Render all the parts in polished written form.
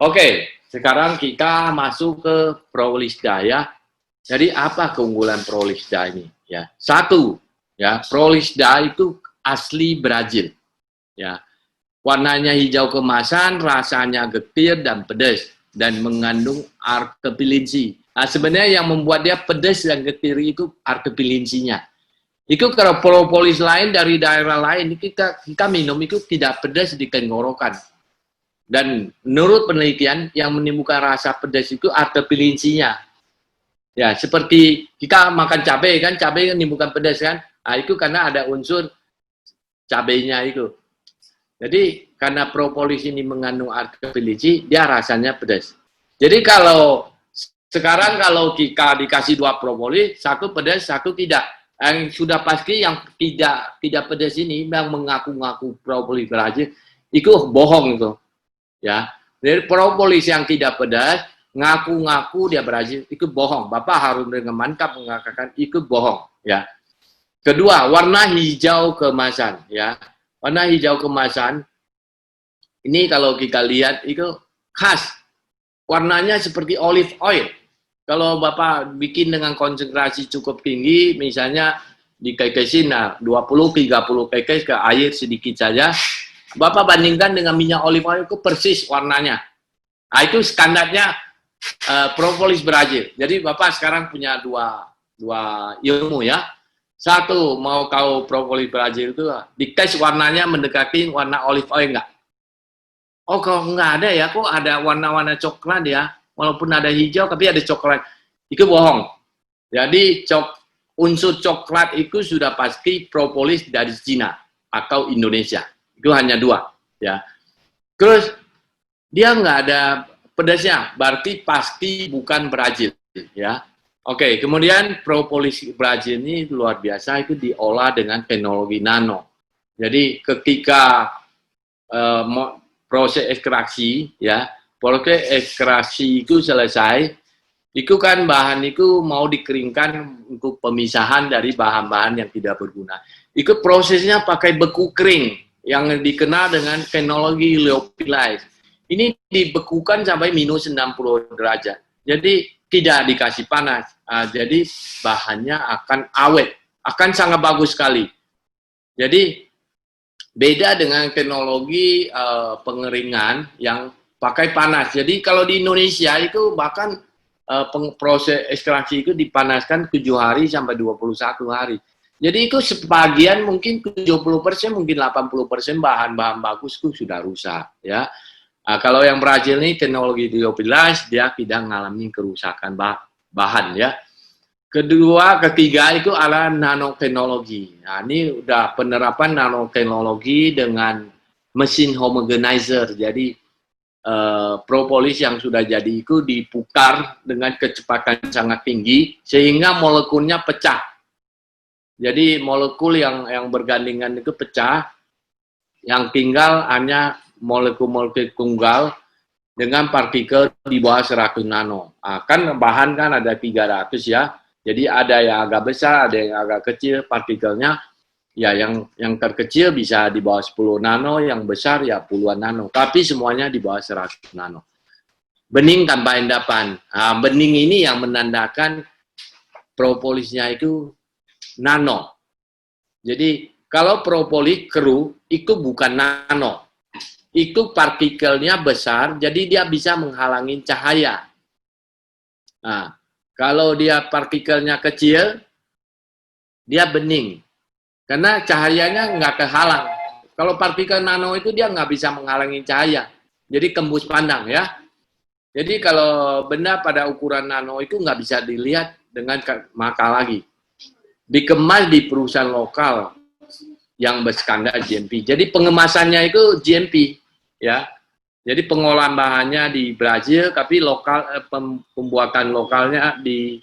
Oke, sekarang kita masuk ke Prolisda ya. Jadi apa keunggulan Prolisda ini? Ya, satu, ya Prolisda itu asli Brazil. Ya, warnanya hijau kemasan, rasanya getir dan pedas dan mengandung artepilinsi. Nah, sebenarnya yang membuat dia pedas dan getir itu artepilinsinya. Itu kalau propolis lain dari daerah lain kita minum itu tidak pedas di tenggorokan. Dan menurut penelitian yang menimbulkan rasa pedas itu artepilinsinya. Ya, seperti kita makan cabai kan menimbulkan pedas kan? Nah, itu karena ada unsur cabainya itu. Jadi karena propolis ini mengandung artepilinsi, dia rasanya pedas. Jadi kalau sekarang kalau kita dikasih 2 propolis, satu pedas, satu tidak. Yang sudah pasti yang tidak pedas ini yang mengaku-ngaku propolis Brazil itu bohong itu. Ya, dari propolis yang tidak pedas ngaku-ngaku dia Brazil itu bohong. Bapak harus dengan mantap mengatakan itu bohong. Ya. Kedua, warna hijau kemasan. Ya, warna hijau kemasan ini kalau kita lihat itu khas. Warnanya seperti olive oil. Kalau Bapak bikin dengan konsentrasi cukup tinggi, misalnya dikekesin 20-30 kekes ke air sedikit saja, Bapak bandingkan dengan minyak olive oil itu persis warnanya. Nah, itu standarnya propolis Brazil. Jadi Bapak sekarang punya dua ilmu ya. Satu, mau tahu propolis Brazil itu dites warnanya mendekati warna olive oil enggak? Oh, kalau enggak ada ya, kok ada warna-warna coklat ya. Walaupun ada hijau tapi ada coklat. Itu bohong. Jadi unsur coklat itu sudah pasti propolis dari Cina atau Indonesia. Itu hanya 2 ya. Terus dia nggak ada pedasnya, berarti pasti bukan Brazil ya. Oke, kemudian propolis Brazil ini luar biasa, itu diolah dengan teknologi nano. Jadi ketika proses ekstraksi ya, proses ekstraksi itu selesai, itu kan bahan itu mau dikeringkan untuk pemisahan dari bahan-bahan yang tidak berguna. Itu prosesnya pakai beku kering yang dikenal dengan teknologi lyophilize. Ini dibekukan sampai minus 60 derajat. Jadi tidak dikasih panas. Jadi bahannya akan awet, akan sangat bagus sekali. Jadi beda dengan teknologi pengeringan yang pakai panas. Jadi kalau di Indonesia itu bahkan proses ekstraksi itu dipanaskan 7 hari sampai 21 hari. Jadi itu sebagian mungkin 70%, mungkin 80% bahan-bahan bagus itu sudah rusak ya. Nah, kalau yang Brazil ini teknologi lyophilize dia tidak mengalami kerusakan bahan ya. Kedua, ketiga itu adalah nanoteknologi. Nah, ini udah penerapan nanoteknologi dengan mesin homogenizer. Jadi propolis yang sudah jadi itu diputar dengan kecepatan sangat tinggi sehingga molekulnya pecah. Jadi molekul yang bergandingan itu pecah, yang tinggal hanya molekul-molekul tunggal dengan partikel di bawah 100 nano. Kan bahan kan ada 300 ya, jadi ada yang agak besar, ada yang agak kecil partikelnya. Ya yang terkecil bisa di bawah 10 nano, yang besar ya puluhan nano, tapi semuanya di bawah 100 nano. Bening tanpa endapan. Bening ini yang menandakan propolisnya itu nano. Jadi kalau propolis keruh itu bukan nano, itu partikelnya besar, jadi dia bisa menghalangi cahaya. Nah, kalau dia partikelnya kecil, dia bening, karena cahayanya nggak kehalang. Kalau partikel nano itu dia nggak bisa menghalangi cahaya, jadi tembus pandang ya. Jadi kalau benda pada ukuran nano itu nggak bisa dilihat dengan mata lagi. Dikemas di perusahaan lokal yang berstandar GMP. Jadi pengemasannya itu GMP, ya. Jadi pengolahan bahannya di Brazil, tapi lokal pembuatan lokalnya di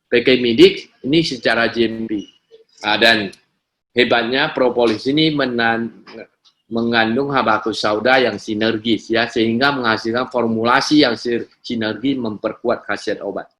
PT Midix ini secara GMP. Dan hebatnya propolis ini mengandung habatus sauda yang sinergis, ya, sehingga menghasilkan formulasi yang sinergi memperkuat khasiat obat.